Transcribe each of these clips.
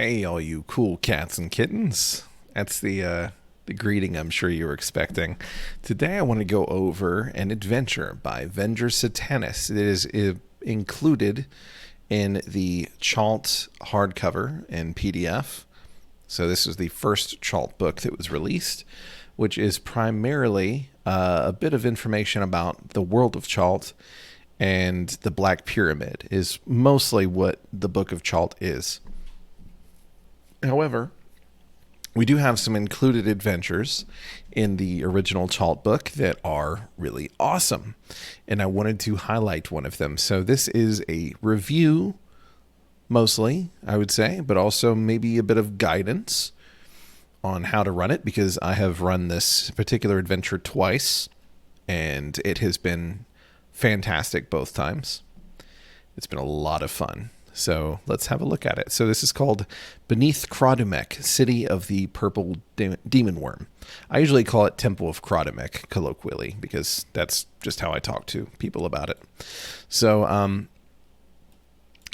Hey, all you cool cats and kittens. That's the greeting I'm sure you were expecting. Today I want to go over an adventure by Venger Satanis. It is included in the Chalt hardcover and PDF. So this is the first Chalt book that was released, which is primarily a bit of information about the world of Chalt, and the Black Pyramid is mostly what the Book of Chalt is. However, we do have some included adventures in the original Chalt book that are really awesome, and I wanted to highlight one of them. So this is a review, mostly, I would say, but also maybe a bit of guidance on how to run it, because I have run this particular adventure twice, and it has been fantastic both times. It's been a lot of fun. So let's have a look at it. So this is called Beneath Kra'adumek, City of the Purple Demon Worm. I usually call it Temple of Kra'adumek, colloquially, because that's just how I talk to people about it. So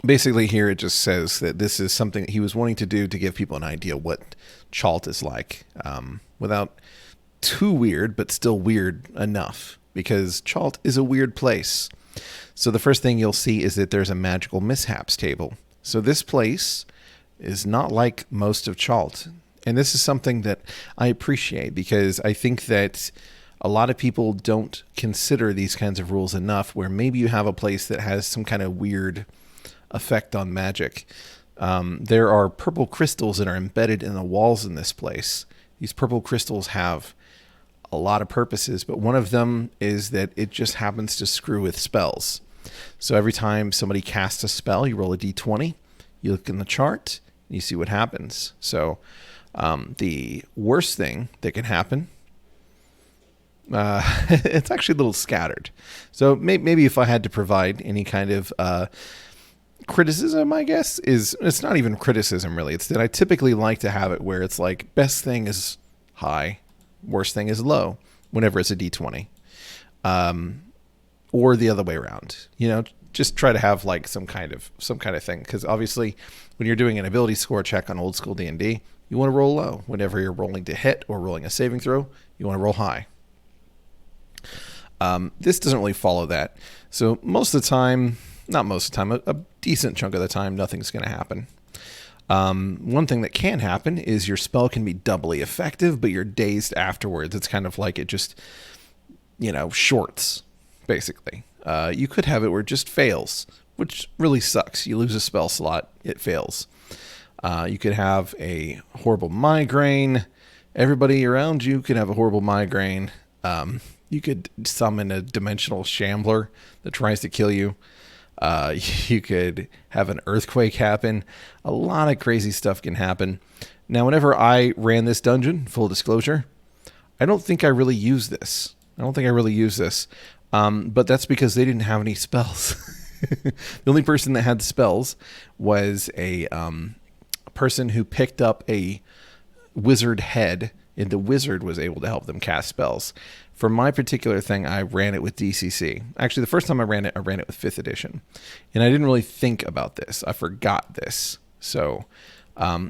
basically here it just says that this is something that he was wanting to do to give people an idea what Chalt is like, without too weird, but still weird enough, because Chalt is a weird place. So the first thing you'll see is that there's a magical mishaps table. So this place is not like most of Chalt. And this is something that I appreciate, because I think that a lot of people don't consider these kinds of rules enough, where maybe you have a place that has some kind of weird effect on magic. There are purple crystals that are embedded in the walls in this place. These purple crystals have a lot of purposes, but one of them is that it just happens to screw with spells. So every time somebody casts a spell, you roll a d20, you look in the chart, and you see what happens. So the worst thing that can happen, it's actually a little scattered. So maybe if I had to provide any kind of criticism, I guess, it's not even criticism really. It's that I typically like to have it where it's like best thing is high, worst thing is low whenever it's a d20, or the other way around. Just try to have like some kind of thing, because obviously when you're doing an ability score check on old school D&D, you want to roll low. Whenever you're rolling to hit or rolling a saving throw, you want to roll high. This doesn't really follow that. So most of the time, not most of the time, a decent chunk of the time, nothing's going to happen. One thing that can happen is your spell can be doubly effective, but you're dazed afterwards. It's kind of like it just, shorts, basically. You could have it where it just fails, which really sucks. You lose a spell slot, it fails. You could have a horrible migraine. Everybody around you could have a horrible migraine. You could summon a dimensional shambler that tries to kill you. You could have an earthquake happen. A lot of crazy stuff can happen. Now, whenever I ran this dungeon, full disclosure, I don't think I really used this. But that's because they didn't have any spells. The only person that had spells was a person who picked up a wizard head, and the wizard was able to help them cast spells. For my particular thing, I ran it with DCC. Actually, the first time I ran it with 5th edition. And I didn't really think about this. I forgot this. So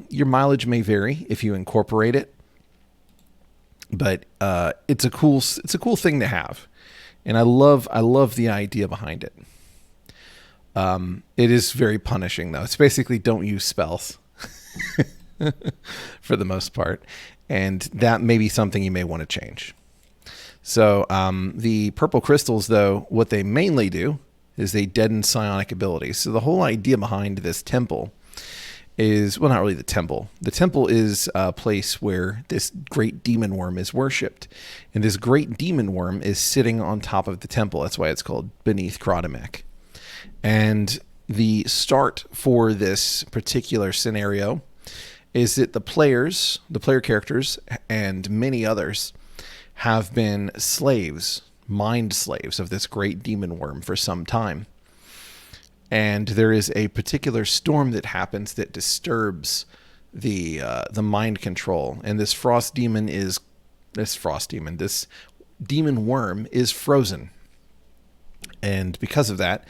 your mileage may vary if you incorporate it. But it's a cool thing to have. And I love the idea behind it. It is very punishing, though. It's basically don't use spells for the most part. And that may be something you may want to change. So the purple crystals, though, what they mainly do is they deaden psionic abilities. So the whole idea behind this temple is, well, not really the temple. The temple is a place where this great demon worm is worshipped. And this great demon worm is sitting on top of the temple. That's why it's called Beneath Kra'adumek. And the start for this particular scenario is that the player characters, and many others, have been mind slaves of this great demon worm for some time. And there is a particular storm that happens that disturbs the mind control. And this demon worm is frozen. And because of that,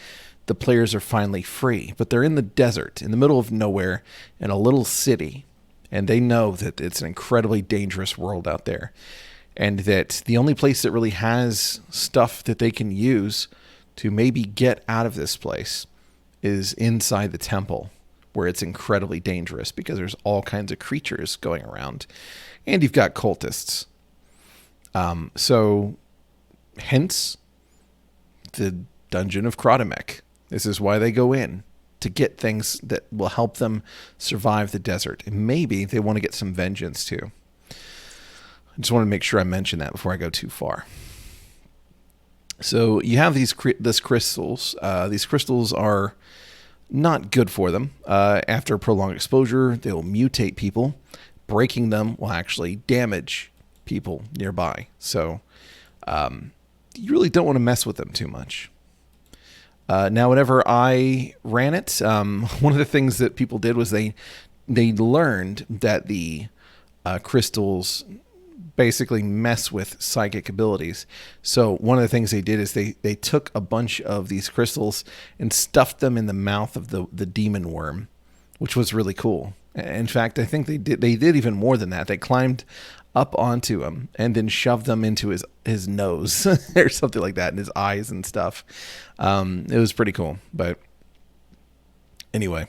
the players are finally free. But they're in the desert, in the middle of nowhere, in a little city. And they know that it's an incredibly dangerous world out there. And that the only place that really has stuff that they can use to maybe get out of this place is inside the temple, where it's incredibly dangerous because there's all kinds of creatures going around. And you've got cultists. So hence the dungeon of Kra'adumek. This is why they go in, to get things that will help them survive the desert. And maybe they want to get some vengeance too. I just want to make sure I mention that before I go too far. So you have these crystals. These crystals are not good for them. After prolonged exposure, they will mutate people. Breaking them will actually damage people nearby. So you really don't want to mess with them too much. Now, whenever I ran it, one of the things that people did was they learned that the crystals basically mess with psychic abilities. So one of the things they did is they took a bunch of these crystals and stuffed them in the mouth of the demon worm, which was really cool. In fact, I think they did even more than that. They climbed up onto him and then shoved them into his nose or something like that, and his eyes and stuff. It was pretty cool. But anyway,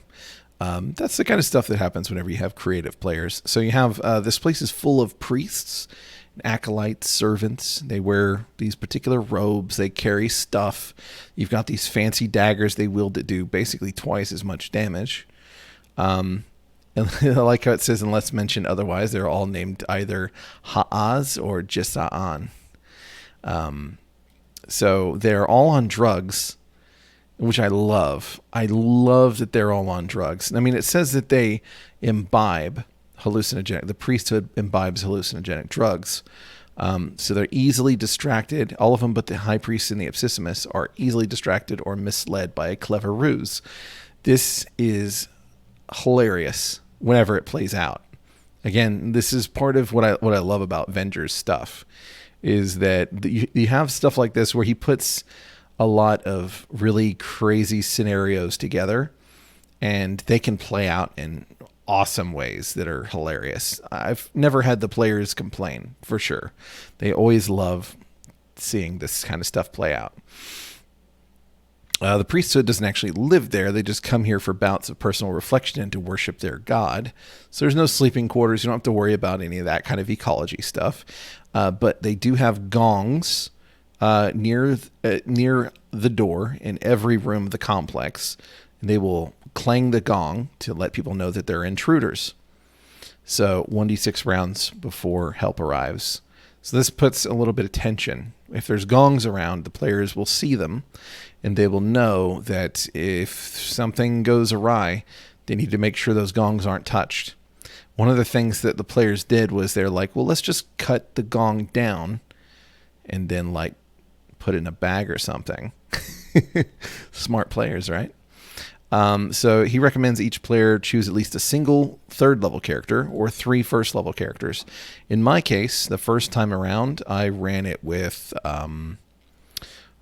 that's the kind of stuff that happens whenever you have creative players. So you have this place is full of priests, acolytes, servants. They wear these particular robes. They carry stuff. You've got these fancy daggers they wield that do basically twice as much damage. And I like how it says, unless mentioned otherwise, they're all named either Ha'az or Jisa'an. So they're all on drugs, which I love. I love that they're all on drugs. I mean, it says that they imbibe hallucinogenic. The priesthood imbibes hallucinogenic drugs. So they're easily distracted. All of them but the high priest and the Absissimus are easily distracted or misled by a clever ruse. This is hilarious whenever it plays out. Again, this is part of what I love about Venger's stuff, is that you have stuff like this where he puts a lot of really crazy scenarios together, and they can play out in awesome ways that are hilarious. I've never had the players complain, for sure. They always love seeing this kind of stuff play out. The priesthood doesn't actually live there. They just come here for bouts of personal reflection and to worship their god. So there's no sleeping quarters. You don't have to worry about any of that kind of ecology stuff. But they do have gongs near the door in every room of the complex. And they will clang the gong to let people know that they're intruders. So 1d6 rounds before help arrives. So this puts a little bit of tension. If there's gongs around, the players will see them, and they will know that if something goes awry, they need to make sure those gongs aren't touched. One of the things that the players did was they're like, well, let's just cut the gong down and then like put it in a bag or something. Smart players, right? So he recommends each player choose at least a single third level character or 3 first level characters. In my case, the first time around, I ran it with, I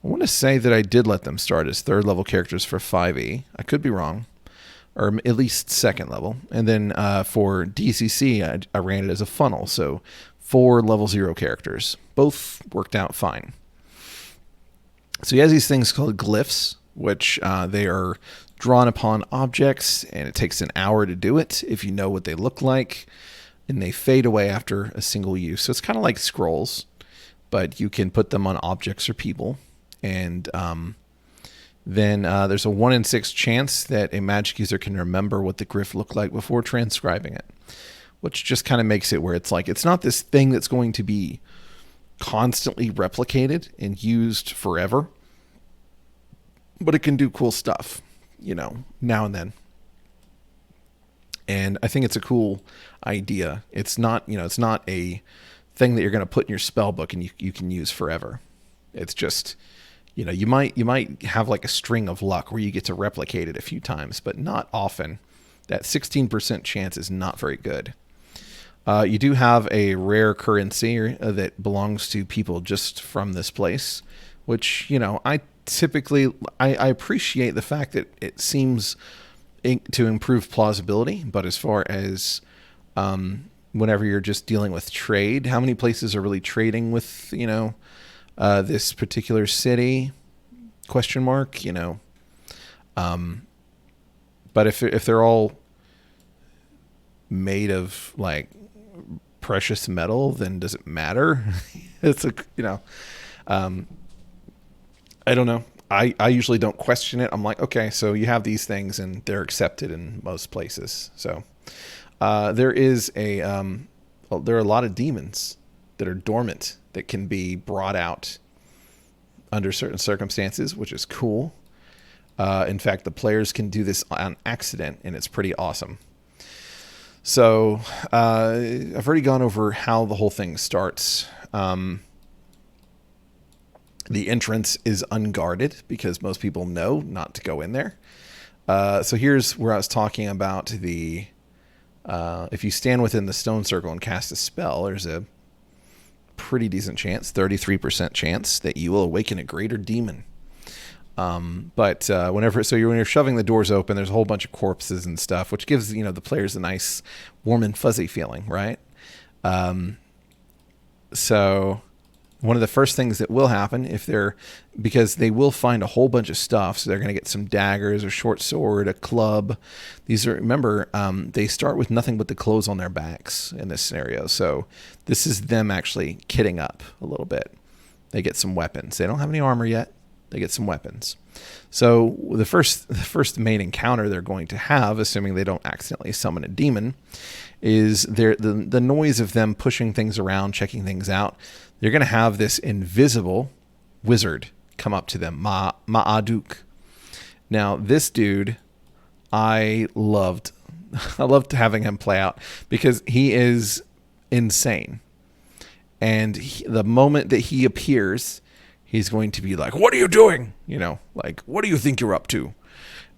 want to say that I did let them start as third level characters for 5e. I could be wrong, or at least second level. And then for DCC, I ran it as a funnel. So 4 level 0 characters. Both worked out fine. So he has these things called Glyphs, which they are drawn upon objects, and it takes an hour to do it if you know what they look like, and they fade away after a single use. So it's kind of like scrolls, but you can put them on objects or people. And then there's a 1 in 6 chance that a magic user can remember what the glyph looked like before transcribing it, which just kind of makes it where it's like, it's not this thing that's going to be constantly replicated and used forever, but it can do cool stuff, now and then. And I think it's a cool idea. It's not, it's not a thing that you're going to put in your spell book and you can use forever. It's just, you might have like a string of luck where you get to replicate it a few times, but not often. That 16% chance is not very good. You do have a rare currency that belongs to people just from this place, which, I typically, I appreciate the fact that it seems to improve plausibility, but as far as whenever you're just dealing with trade, how many places are really trading with, this particular city? Question mark, but if they're all made of like precious metal, then does it matter? It's I don't know. I usually don't question it. I'm like, okay, so you have these things and they're accepted in most places. So there are a lot of demons that are dormant that can be brought out under certain circumstances, which is cool. In fact, the players can do this on accident, and it's pretty awesome. So I've already gone over how the whole thing starts. The entrance is unguarded because most people know not to go in there. So here's where I was talking about if you stand within the stone circle and cast a spell, there's a pretty decent chance, 33% chance, that you will awaken a greater demon. When you're shoving the doors open, there's a whole bunch of corpses and stuff, which gives, the players a nice warm and fuzzy feeling, right? So one of the first things that will happen because they will find a whole bunch of stuff. So they're going to get some daggers, a short sword, a club. Remember, they start with nothing but the clothes on their backs in this scenario. So this is them actually kitting up a little bit. They get some weapons. They don't have any armor yet. They get some weapons. So the first main encounter they're going to have, assuming they don't accidentally summon a demon, is the noise of them pushing things around, checking things out. They're going to have this invisible wizard come up to them, Kra'adumek. Now, this dude, I loved having him play out because he is insane. And the moment that he appears, he's going to be like, "What are you doing? Like, what do you think you're up to?"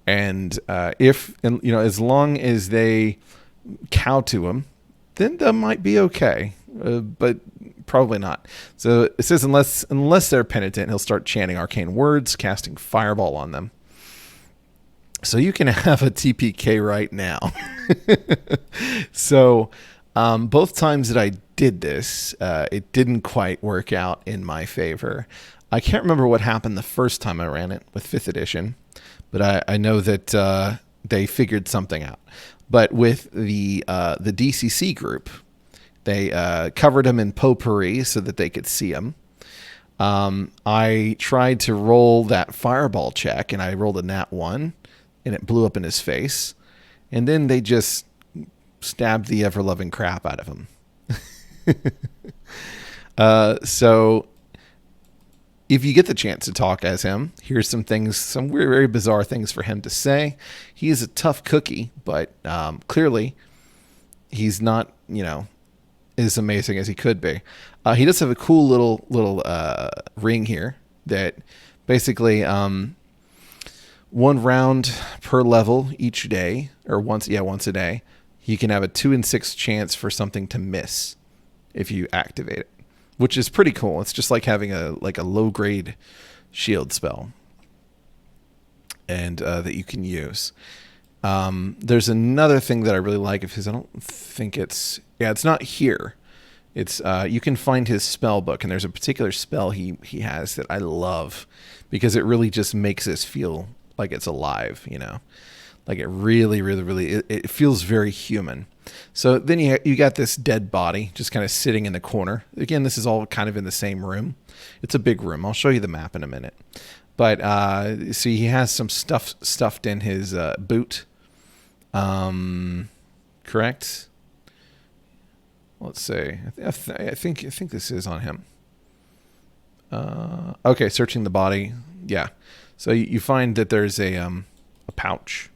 And as long as they cow to him, then that might be okay. But probably not. So it says unless they're penitent, he'll start chanting arcane words, casting fireball on them. So you can have a TPK right now. So both times that I did this, it didn't quite work out in my favor. I can't remember what happened the first time I ran it with 5th edition, but I know that they figured something out. But with the DCC group, they covered him in potpourri so that they could see him. I tried to roll that fireball check, and I rolled a nat 1, and it blew up in his face. And then they just stabbed the ever-loving crap out of him. So if you get the chance to talk as him, here's some very, very bizarre things for him to say. He is a tough cookie, but clearly he's not, as amazing as he could be. He does have a cool little ring here that basically 1 round per level each day, or once a day. You can have a 2 in 6 chance for something to miss if you activate it, which is pretty cool. It's just like having a low grade shield spell, and that you can use. There's another thing that I really like of his. I don't think it's not here. It's you can find his spell book, and there's a particular spell he has that I love because it really just makes us feel like it's alive, like it really, really, really, it feels very human. So then you got this dead body just kind of sitting in the corner. Again, this is all kind of in the same room. It's a big room. I'll show you the map in a minute. But see, he has some stuff stuffed in his boot. Correct? Let's see. I think this is on him. Okay, searching the body. Yeah. So you find that there's a pouch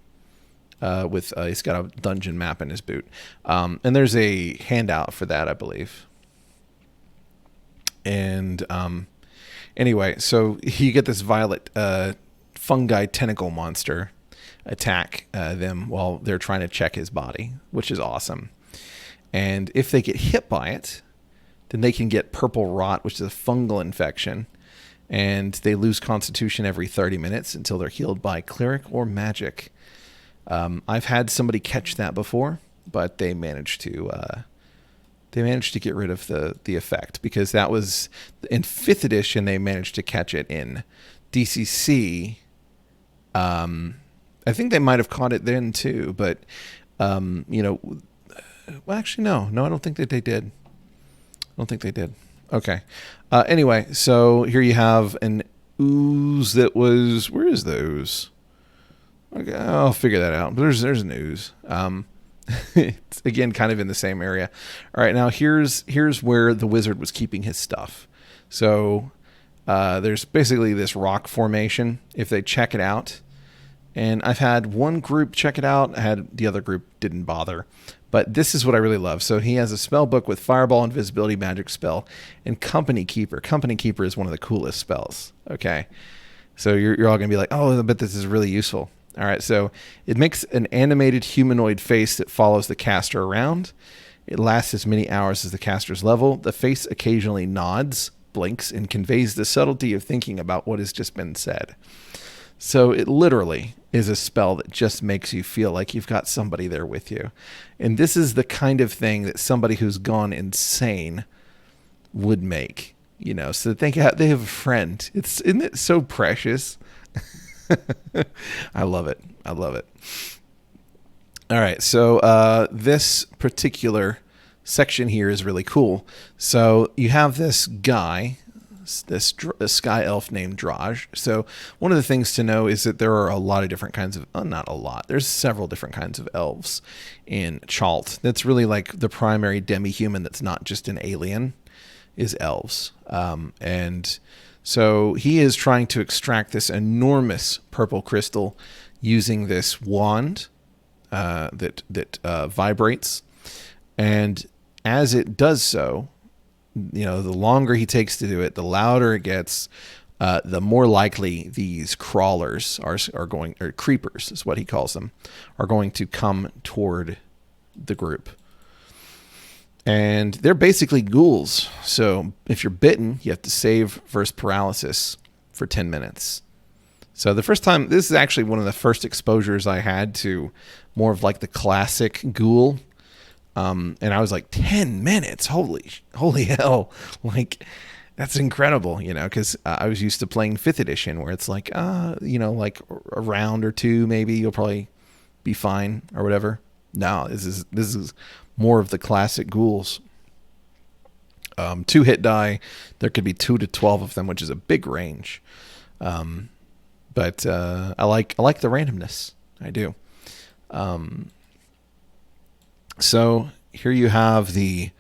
with he's got a dungeon map in his boot, and there's a handout for that, I believe. And anyway, so you get this violet fungi tentacle monster attack them while they're trying to check his body, which is awesome. And if they get hit by it, then they can get purple rot, which is a fungal infection. and they lose Constitution every 30 minutes until they're healed by Cleric or Magic. I've had somebody catch that before, but they managed to get rid of the effect, because that was in 5th edition. They managed to catch it in DCC. I think they might have caught it then too, but well, actually, no, I don't think that they did. Okay. Anyway, so here you have an ooze that was, where is the ooze? Okay, I'll figure that out. There's an ooze. It's again kind of in the same area. All right, now here's where the wizard was keeping his stuff. So there's basically this rock formation. If they check it out, and I've had one group check it out, I had the other group didn't bother. But this is what I really love. So he has a spell book with Fireball, Invisibility, Magic Spell, and Company Keeper. Company Keeper is one of the coolest spells. Okay, so you're all going to be like, oh, I bet this is really useful. All right, so it makes an animated humanoid face that follows the caster around. It lasts as many hours as the caster's level. The face occasionally nods, blinks, and conveys the subtlety of thinking about what has just been said. So it literally is a spell that just makes you feel like you've got somebody there with you. And this is the kind of thing that somebody who's gone insane would make, so that they have a friend. Isn't it so precious? I love it. All right. So this particular section here is really cool. So you have this guy, this sky elf named Draj. So one of the things to know is that there are a lot of different kinds of, not a lot, there's several different kinds of elves in Chalt. That's really like the primary demi-human that's not just an alien is elves. And so he is trying to extract this enormous purple crystal using this wand that vibrates. And as it does so, the longer he takes to do it, the louder it gets, the more likely these crawlers are going, or creepers is what he calls them, are going to come toward the group. And they're basically ghouls. So if you're bitten, you have to save versus paralysis for 10 minutes. So the first time, this is actually one of the first exposures I had to more of like the classic ghoul. And I was like, 10 minutes, holy hell. Like, that's incredible, because I was used to playing 5th edition where it's like, like a round or two, maybe you'll probably be fine or whatever. No, this is more of the classic ghouls. 2 hit die, there could be 2 to 12 of them, which is a big range. But I like the randomness. I do. So here you have the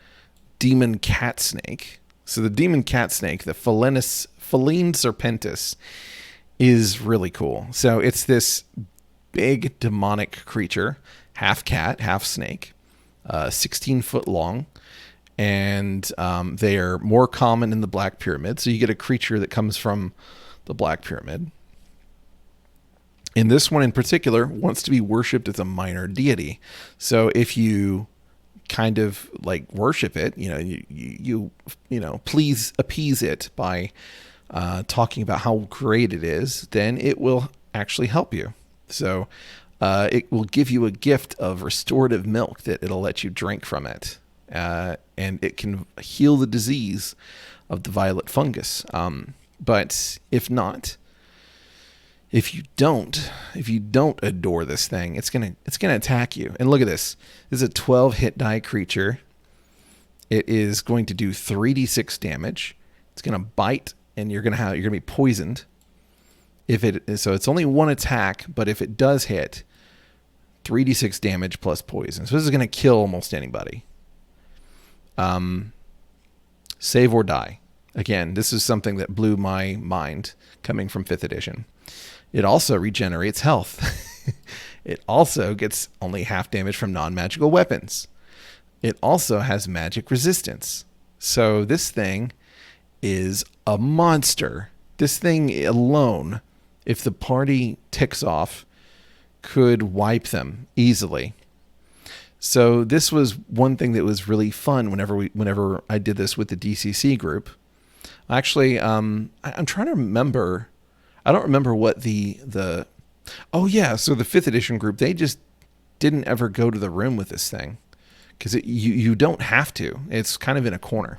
demon cat snake. So the demon cat snake, the Feline Serpentis, is really cool. So it's this big demonic creature, half cat, half snake, 16 foot long. And they are more common in the Black Pyramid. So you get a creature that comes from the Black Pyramid. And this one in particular wants to be worshipped as a minor deity. So if you kind of like worship it, you please appease it by talking about how great it is, then it will actually help you. So it will give you a gift of restorative milk that it'll let you drink from it. And it can heal the disease of the violet fungus. But if not, if you don't adore this thing, it's gonna attack you. And look at this. This is a 12 hit die creature. It is going to do 3d6 damage. It's gonna bite, and you're gonna be poisoned. So it's only one attack, but if it does hit, 3d6 damage plus poison. So this is gonna kill almost anybody. Save or die. Again, this is something that blew my mind coming from 5th edition. It also regenerates health. It also gets only half damage from non-magical weapons. It also has magic resistance. So this thing is a monster. This thing alone, if the party ticks off, could wipe them easily. So this was one thing that was really fun whenever I did this with the DCC group. Actually, I'm trying to remember. I don't remember what the. Oh yeah, so the 5th edition group, they just didn't ever go to the room with this thing because you don't have to. It's kind of in a corner.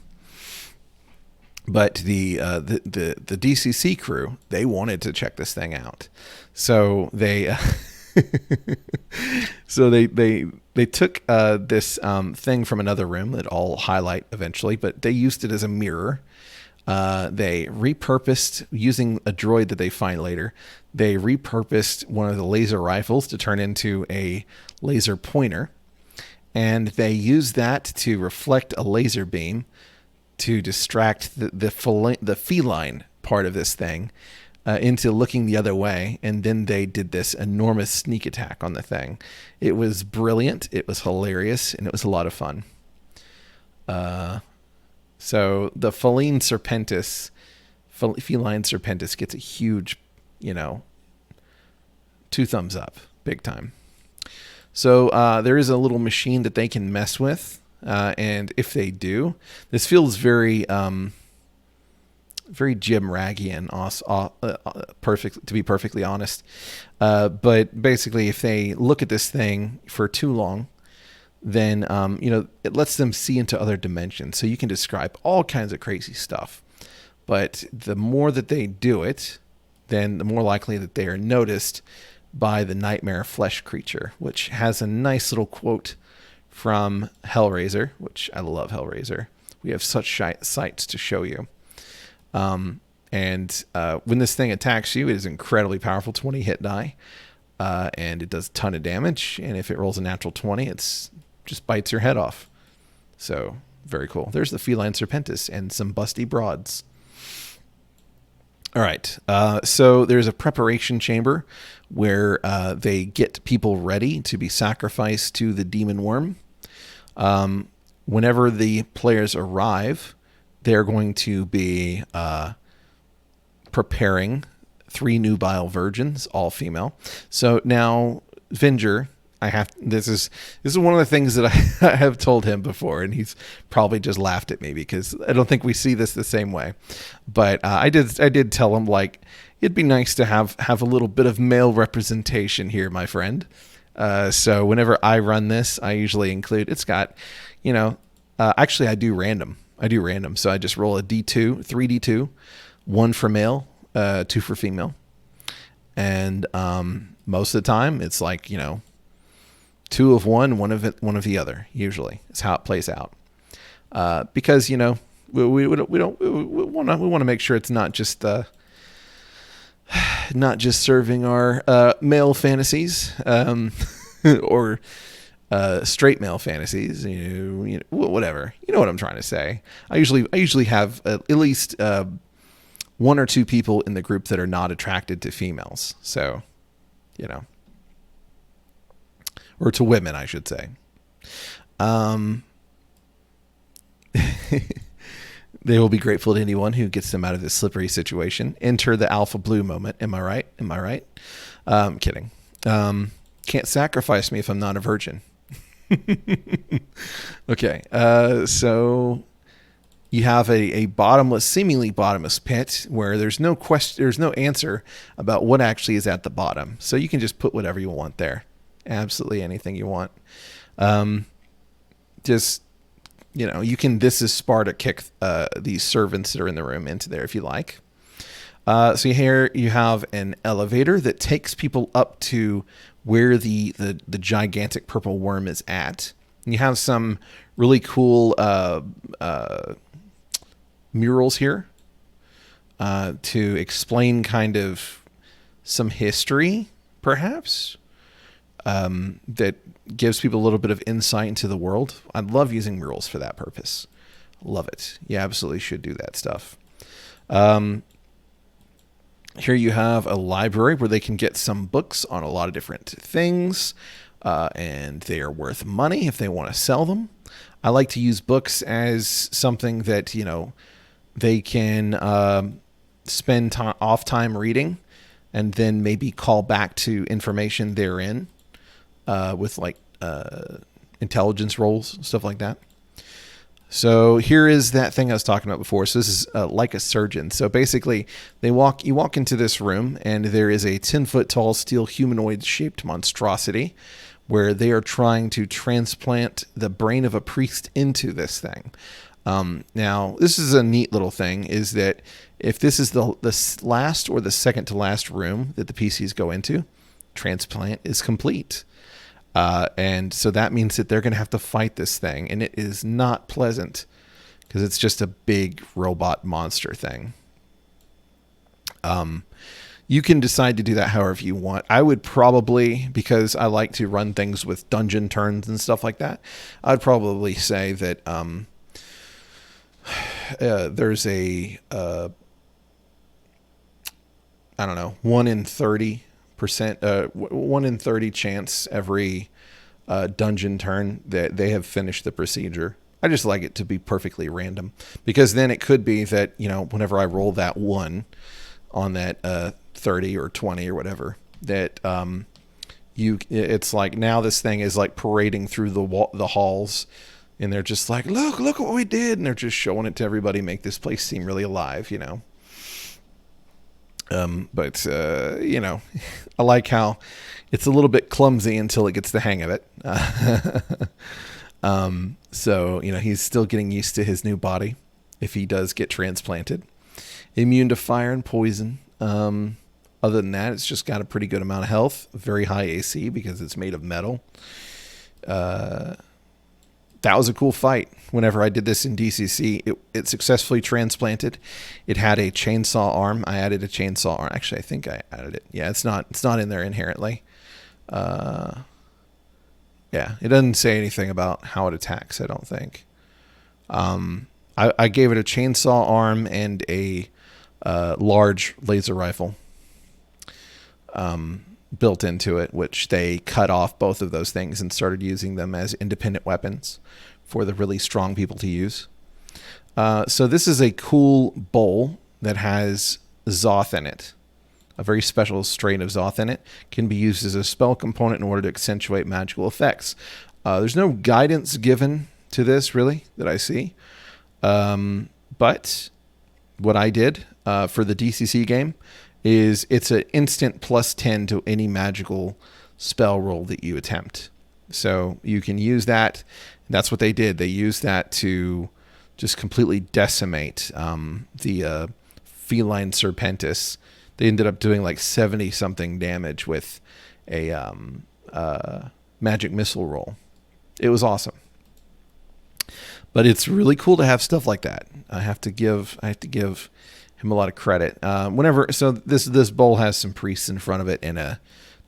But the DCC crew, they wanted to check this thing out, so they they took this thing from another room that I'll highlight eventually, but they used it as a mirror. They repurposed, using a droid that they find later, they repurposed one of the laser rifles to turn into a laser pointer, and they used that to reflect a laser beam to distract the feline part of this thing into looking the other way, and then they did this enormous sneak attack on the thing. It was brilliant, it was hilarious, and it was a lot of fun. So the feline serpentis gets a huge, 2 thumbs up, big time. So there is a little machine that they can mess with. And if they do, this feels very, very Jim Raggian, perfect, to be perfectly honest. But basically, if they look at this thing for too long, then, it lets them see into other dimensions. So you can describe all kinds of crazy stuff. But the more that they do it, then the more likely that they are noticed by the nightmare flesh creature, which has a nice little quote from Hellraiser, which I love Hellraiser. We have such sights to show you. And when this thing attacks you, it is incredibly powerful, 20 hit die. And it does a ton of damage. And if it rolls a natural 20, it's just bites your head off. So very cool. There's the feline serpentis and some busty broads. All right. So there's a preparation chamber where they get people ready to be sacrificed to the demon worm. Whenever the players arrive, they're going to be preparing 3 nubile virgins, all female. So now, Venger, this is one of the things that I have told him before, and he's probably just laughed at me because I don't think we see this the same way. But I did tell him, like, it'd be nice to have a little bit of male representation here, my friend. So whenever I run this, I usually include, it's got, actually I do random. So I just roll a D2, 3D2, 1 for male, 2 for female. And most of the time it's like, 2 of one, one of the other, usually is how it plays out. Because, we want to make sure it's not just serving our male fantasies or straight male fantasies, whatever. You know what I'm trying to say. I usually have at least 1 or 2 people in the group that are not attracted to females. So, or to women, I should say. They will be grateful to anyone who gets them out of this slippery situation. Enter the alpha blue moment. Am I right? Kidding. Can't sacrifice me if I'm not a virgin. Okay. So you have a seemingly bottomless pit where there's no answer about what actually is at the bottom. So you can just put whatever you want there. Absolutely anything you want. This is Sparta kick these servants that are in the room into there if you like. So here you have an elevator that takes people up to where the gigantic purple worm is at. And you have some really cool murals here to explain kind of some history, perhaps, that gives people a little bit of insight into the world. I love using murals for that purpose. Love it. You absolutely should do that stuff. Here you have a library where they can get some books on a lot of different things, and they are worth money if they want to sell them. I like to use books as something that, they can spend off time reading and then maybe call back to information therein with intelligence rolls, stuff like that. So here is that thing I was talking about before. So this is like a surgeon. So basically, you walk into this room, and there is a 10-foot tall steel humanoid shaped monstrosity, where they are trying to transplant the brain of a priest into this thing. Now, this is a neat little thing. Is that if this is the last or the second to last room that the PCs go into, transplant is complete. And so that means that they're going to have to fight this thing. And it is not pleasant because it's just a big robot monster thing. You can decide to do that however you want. I would probably, because I like to run things with dungeon turns and stuff like that, I'd probably say that there's a, I don't know, 1 in 30%, 1 in 30 chance every dungeon turn that they have finished the procedure. I just like it to be perfectly random, because then it could be that, whenever I roll that 1 on that 30 or 20 or whatever, that it's like now this thing is like parading through the halls, and they're just like, look what we did, and they're just showing it to everybody, make this place seem really alive, But I like how it's a little bit clumsy until it gets the hang of it. So he's still getting used to his new body if he does get transplanted. Immune to fire and poison. Other than that, it's just got a pretty good amount of health, very high AC because it's made of metal. That was a cool fight. Whenever I did this in DCC, it successfully transplanted. It had a chainsaw arm. I added a chainsaw arm. Actually, I think I added it. Yeah, it's not in there inherently. Yeah, it doesn't say anything about how it attacks, I don't think. I gave it a chainsaw arm and a large laser rifle built into it, which they cut off both of those things and started using them as independent weapons for the really strong people to use. So this is a cool bowl that has Zoth in it. A very special strain of Zoth in it. Can be used as a spell component in order to accentuate magical effects. There's no guidance given to this, really, that I see. But what I did for the DCC game is it's an instant +10 to any magical spell roll that you attempt. So you can use that. That's what they did. They used that to just completely decimate the feline Serpentis. They ended up doing like 70-something damage with a magic missile roll. It was awesome. But it's really cool to have stuff like that. I have to give him a lot of credit. So this bowl has some priests in front of it and a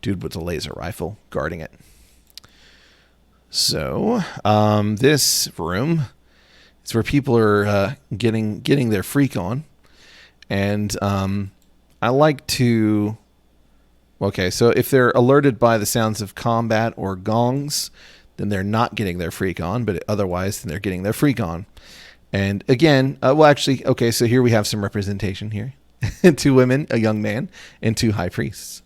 dude with a laser rifle guarding it. So this room is where people are getting their freak on, and I like to. Okay, so if they're alerted by the sounds of combat or gongs, then they're not getting their freak on, but otherwise, then they're getting their freak on. And again, okay, so here we have some representation here. 2 women, a young man, and 2 high priests.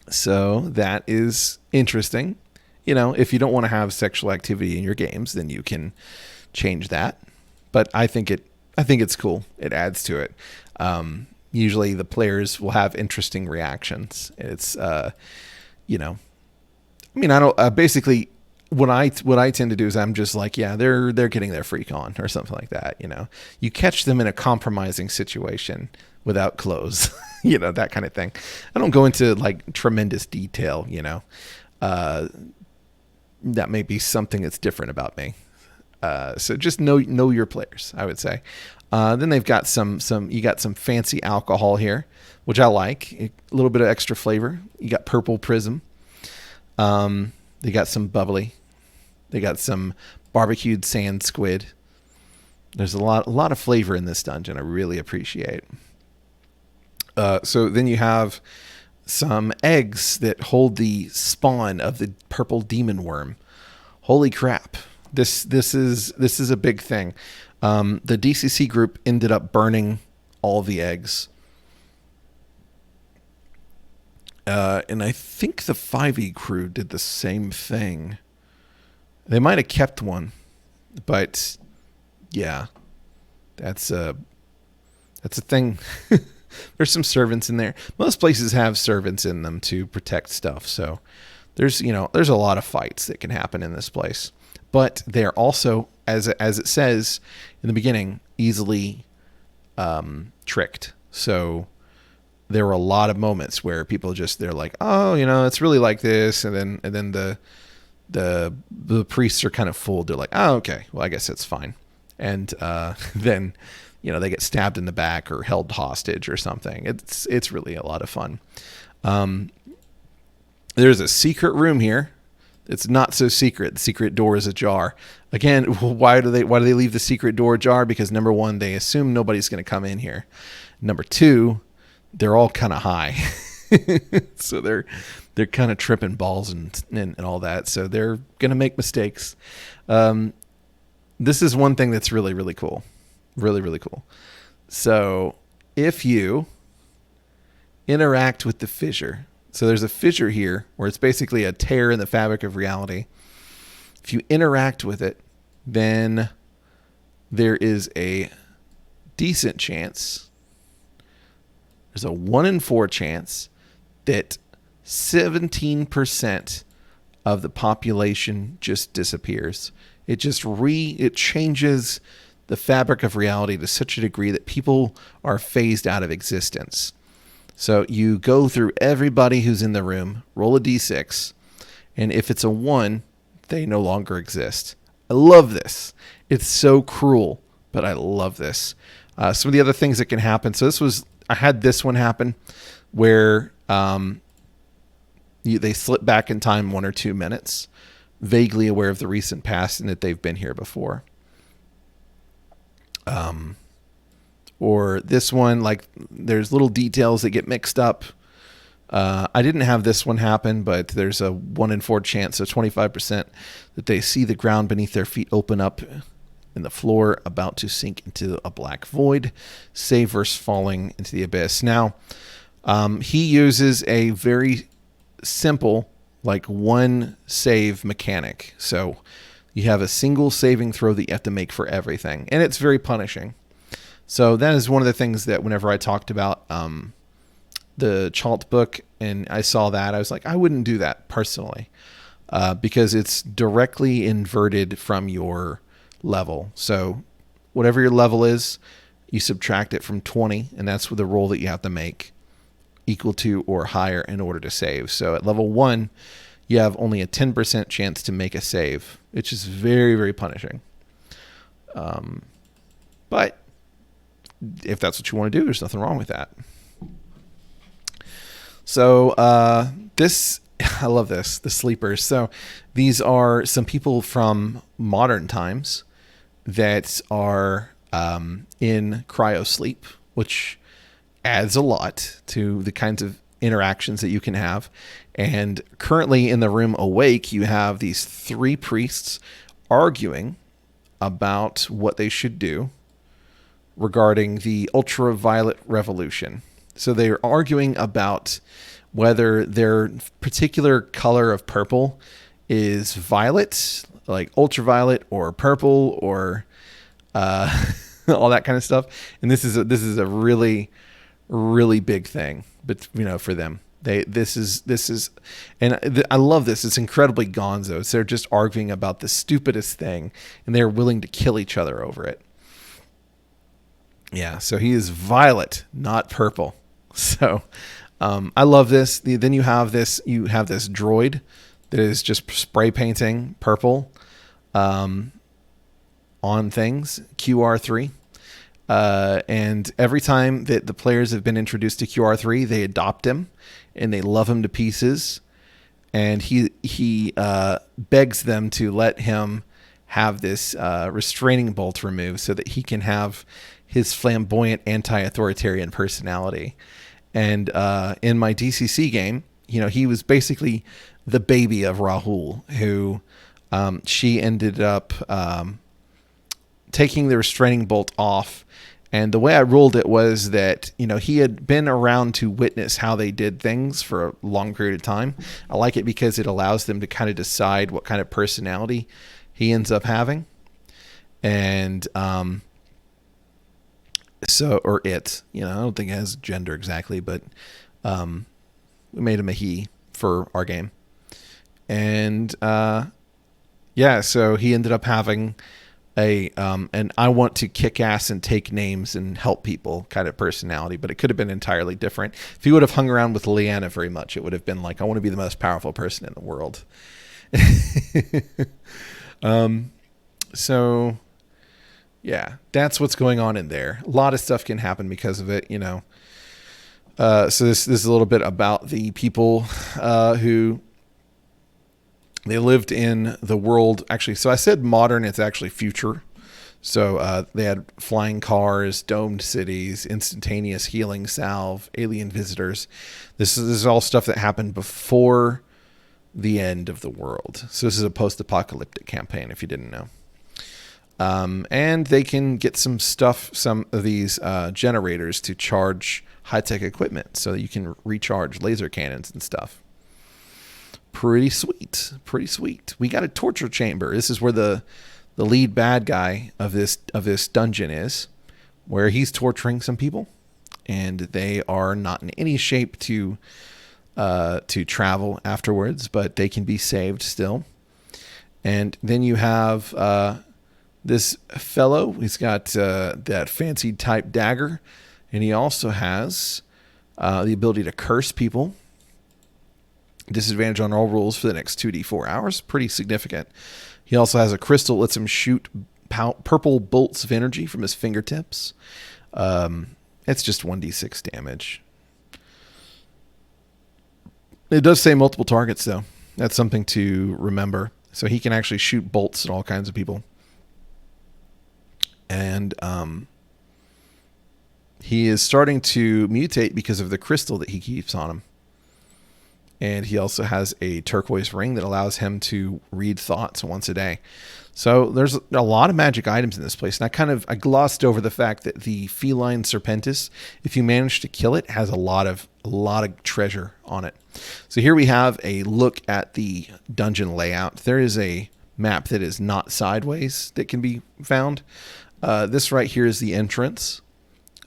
So that is interesting. If you don't want to have sexual activity in your games, then you can change that. But I think it's cool. It adds to it. Usually the players will have interesting reactions. It's, I don't basically. What I tend to do is I'm just like, yeah, they're getting their freak on or something like that. You catch them in a compromising situation without clothes, that kind of thing. I don't go into like tremendous detail, that may be something that's different about me. So just know your players, I would say. Then they've got you got some fancy alcohol here, which I like, a little bit of extra flavor. You got purple prism. They got some bubbly. They got some barbecued sand squid. There's a lot of flavor in this dungeon. I really appreciate. So then you have some eggs that hold the spawn of the purple demon worm. Holy crap! This is a big thing. The DCC group ended up burning all the eggs. And I think the 5e crew did the same thing. They might have kept one, but yeah, that's a thing. There's some servants in there. Most places have servants in them to protect stuff. So there's a lot of fights that can happen in this place, but they're also, as it says in the beginning, easily tricked. So there were a lot of moments where people they're like, oh, it's really like this. And then the priests are kind of fooled. They're like, oh, okay, well, I guess it's fine. And then, they get stabbed in the back or held hostage or something. It's really a lot of fun. There's a secret room here. It's not so secret. The secret door is ajar. Again, why do they leave the secret door ajar? Because number one, they assume nobody's going to come in here. Number two, they're all kind of high. So they're kind of tripping balls and all that. So they're going to make mistakes. This is one thing that's really, really cool. Really, really cool. So if you interact with the fissure, so there's a fissure here where it's basically a tear in the fabric of reality. If you interact with it, then there is a decent chance, there's a 1 in 4 chance that 17% of the population just disappears. It changes the fabric of reality to such a degree that people are phased out of existence. So you go through everybody who's in the room, roll a d6, and if it's a 1, they no longer exist. I love this. It's so cruel, but I love this. Some of the other things that can happen. So I had this one happen where they slip back in time 1 or 2 minutes, vaguely aware of the recent past and that they've been here before. Or this one, like there's little details that get mixed up. I didn't have this one happen, but there's a 1 in 4 chance, so 25%, that they see the ground beneath their feet open up and the floor about to sink into a black void, save versus falling into the abyss. Now, he uses a very simple, like 1 save mechanic. So you have a single saving throw that you have to make for everything, and it's very punishing. So that is one of the things that whenever I talked about the Chalt book and I saw that, I was like, I wouldn't do that personally because it's directly inverted from your level. So whatever your level is, you subtract it from 20, and that's the roll that you have to make equal to or higher in order to save. So at level 1, you have only a 10% chance to make a save, which is very, very punishing. But if that's what you want to do, there's nothing wrong with that. So I love this, the sleepers. So these are some people from modern times that are in cryosleep, which adds a lot to the kinds of interactions that you can have. And currently in the room awake, you have these 3 priests arguing about what they should do regarding the ultraviolet revolution. So they're arguing about whether their particular color of purple is violet, like ultraviolet, or purple, or all that kind of stuff. And this is a really, really big thing, but for them, this is, and I love this. It's incredibly gonzo. So they're just arguing about the stupidest thing, and they're willing to kill each other over it. Yeah, so he is violet, not purple. So I love this. Then you have this droid that is just spray painting purple on things, QR3. And every time that the players have been introduced to QR3, they adopt him and they love him to pieces. And he begs them to let him have this restraining bolt removed so that he can have his flamboyant anti-authoritarian personality. And in my DCC game, he was basically the baby of Rahul, who she ended up taking the restraining bolt off. And the way I ruled it was that, he had been around to witness how they did things for a long period of time. I like it because it allows them to kind of decide what kind of personality he ends up having. And or it, I don't think it has gender exactly, but we made him a he for our game. And so he ended up having and I want to kick ass and take names and help people kind of personality, but it could have been entirely different. If he would have hung around with Leanna very much, it would have been like, I want to be the most powerful person in the world. So yeah, that's what's going on in there. A lot of stuff can happen because of it, So this is a little bit about the people who they lived in the world. Actually, so I said modern, it's actually future. So they had flying cars, domed cities, instantaneous healing salve, alien visitors. This is all stuff that happened before the end of the world. So this is a post-apocalyptic campaign, if you didn't know. And they can get some of these generators to charge high-tech equipment so that you can recharge laser cannons and stuff. Pretty sweet. We got a torture chamber. This is where the lead bad guy of this dungeon is, where he's torturing some people, and they are not in any shape to travel afterwards, but they can be saved still. And then you have this fellow. He's got that fancy type dagger, and he also has the ability to curse people. Disadvantage on all rolls for the next 2d4 hours. Pretty significant. He also has a crystal that lets him shoot purple bolts of energy from his fingertips. It's just 1d6 damage. It does say multiple targets, though. That's something to remember. So he can actually shoot bolts at all kinds of people. And he is starting to mutate because of the crystal that he keeps on him. And he also has a turquoise ring that allows him to read thoughts once a day. So there's a lot of magic items in this place. And I glossed over the fact that the feline serpentis, if you manage to kill it, has a lot of treasure on it. So here we have a look at the dungeon layout. There is a map that is not sideways that can be found. This right here is the entrance.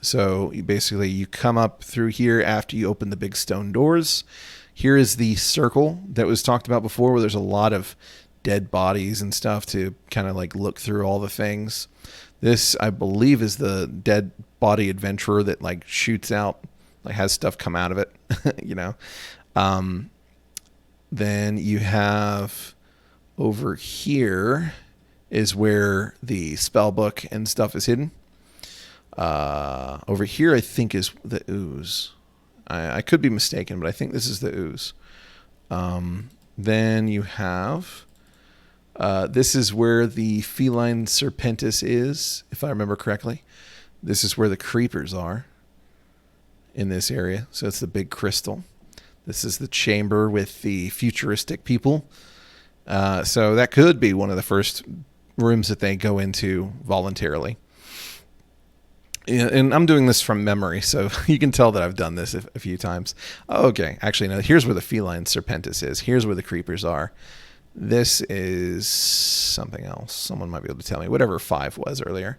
So you come up through here after you open the big stone doors. Here is the circle that was talked about before, where there's a lot of dead bodies and stuff to kind of like look through all the things. This, I believe, is the dead body adventurer that like shoots out, like has stuff come out of it, Then you have over here is where the spell book and stuff is hidden. Over here, I think, is the ooze. I could be mistaken, but I think this is the ooze. Then you have... this is where the feline serpentis is, if I remember correctly. This is where the creepers are in this area. So it's the big crystal. This is the chamber with the futuristic people. So that could be one of the first rooms that they go into voluntarily. And I'm doing this from memory, so you can tell that I've done this a few times. Oh, okay, actually, no, here's where the feline serpentis is. Here's where the creepers are. This is something else. Someone might be able to tell me. Whatever 5 was earlier.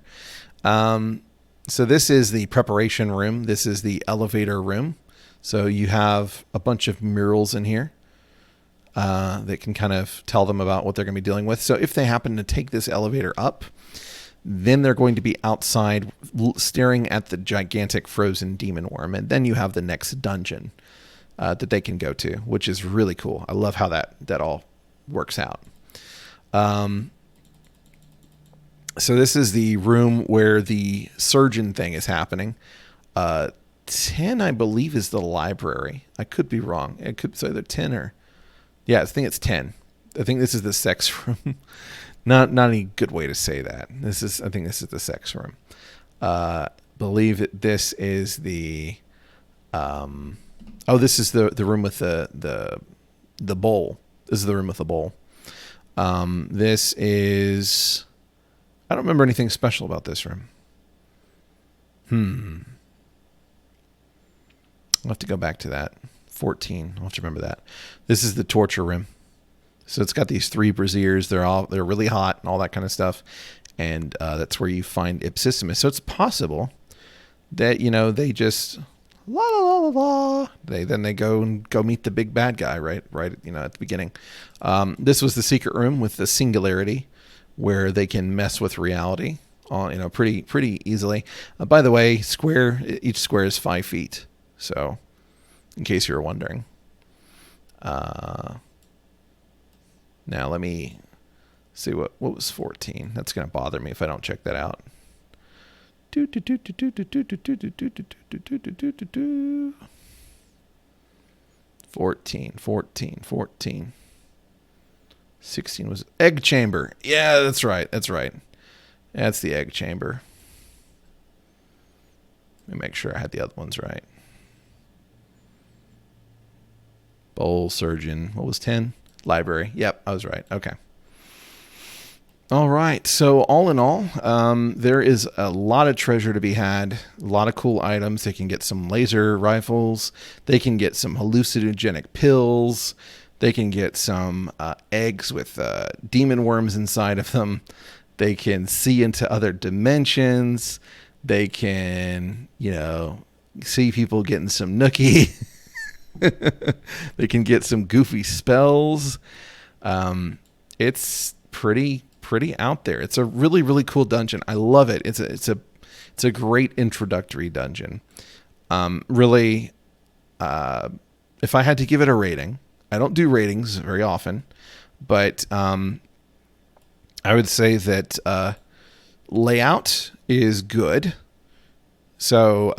So this is the preparation room. This is the elevator room. So you have a bunch of murals in here that can kind of tell them about what they're going to be dealing with. So if they happen to take this elevator up, then they're going to be outside staring at the gigantic frozen demon worm. And then you have the next dungeon that they can go to, which is really cool. I love how that all works out. So this is the room where the surgeon thing is happening. 10, I believe, is the library. I could be wrong. It could be either 10 or... Yeah, I think it's 10. I think this is the sex room. Not any good way to say that. I think this is the sex room. Believe that this is the... this is the room with the bowl. This is the room with the bowl. This is... I don't remember anything special about this room. I'll have to go back to that. 14. I'll have to remember that. This is the torture room. So it's got these 3 braziers. They're really hot and all that kind of stuff. And that's where you find Ipsissimus. So it's possible that, they just la la la la la. They go meet the big bad guy right at the beginning. This was the secret room with the singularity, where they can mess with reality on pretty easily. By the way, each square is 5 feet. So in case you were wondering. Now let me see what was 14. That's going to bother me if I don't check that out. 14. 16 was egg chamber. Yeah, that's right. That's the egg chamber. Let me make sure I had the other ones right. Bowl, surgeon. What was 10? Library. Yep, I was right. Okay. All right. So all in all, there is a lot of treasure to be had. A lot of cool items. They can get some laser rifles. They can get some hallucinogenic pills. They can get some eggs with demon worms inside of them. They can see into other dimensions. They can, see people getting some nookie. They can get some goofy spells. It's pretty out there. It's a really, really cool dungeon. I love it. It's a great introductory dungeon. Really, if I had to give it a rating, I don't do ratings very often, but I would say that layout is good. So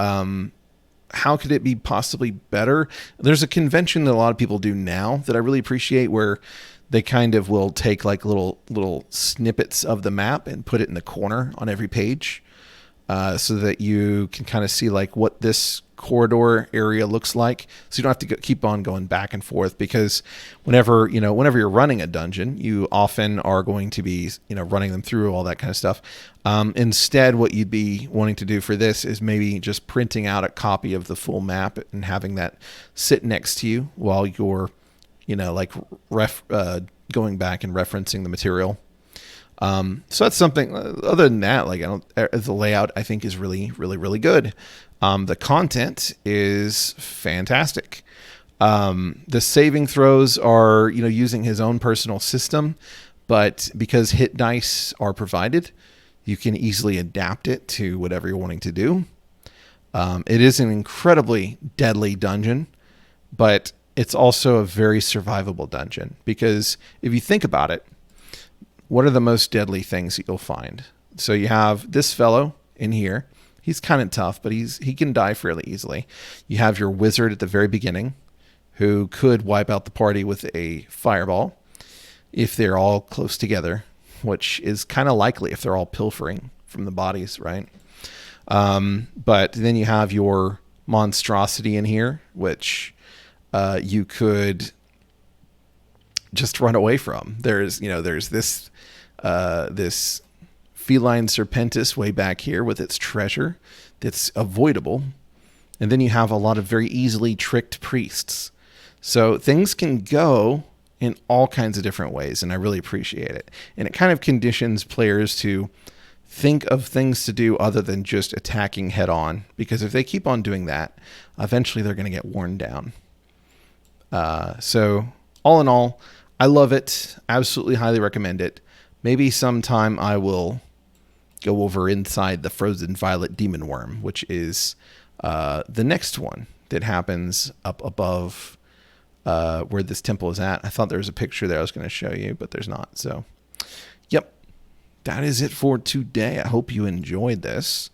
how could it be possibly better? There's a convention that a lot of people do now that I really appreciate, where they kind of will take like little snippets of the map and put it in the corner on every page, so that you can kind of see like what this corridor area looks like. So you don't have to keep on going back and forth, because whenever you're running a dungeon, you often are going to be, running them through all that kind of stuff. Instead, what you'd be wanting to do for this is maybe just printing out a copy of the full map and having that sit next to you while you're, going back and referencing the material. So that's something. Other than that, the layout I think is really, really, really good. The content is fantastic. The saving throws are, using his own personal system, but because hit dice are provided, you can easily adapt it to whatever you're wanting to do. It is an incredibly deadly dungeon, but it's also a very survivable dungeon, because if you think about it, what are the most deadly things that you'll find? So you have this fellow in here. He's kind of tough, but he can die fairly easily. You have your wizard at the very beginning, who could wipe out the party with a fireball if they're all close together, which is kind of likely if they're all pilfering from the bodies, right? But then you have your monstrosity in here, which you could just run away from. There's this feline serpentis way back here with its treasure that's avoidable. And then you have a lot of very easily tricked priests. So things can go in all kinds of different ways, and I really appreciate it. And it kind of conditions players to think of things to do other than just attacking head on, because if they keep on doing that, eventually they're going to get worn down. So all in all, I love it. Absolutely highly recommend it. Maybe sometime I will go over inside the Frozen Violet Demon Worm, which is the next one that happens up above where this temple is at. I thought there was a picture there I was going to show you, but there's not. So, yep, that is it for today. I hope you enjoyed this,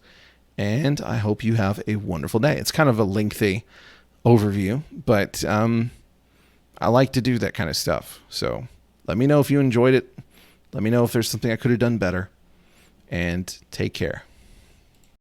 and I hope you have a wonderful day. It's kind of a lengthy overview, but I like to do that kind of stuff. So let me know if you enjoyed it. Let me know if there's something I could have done better. And take care.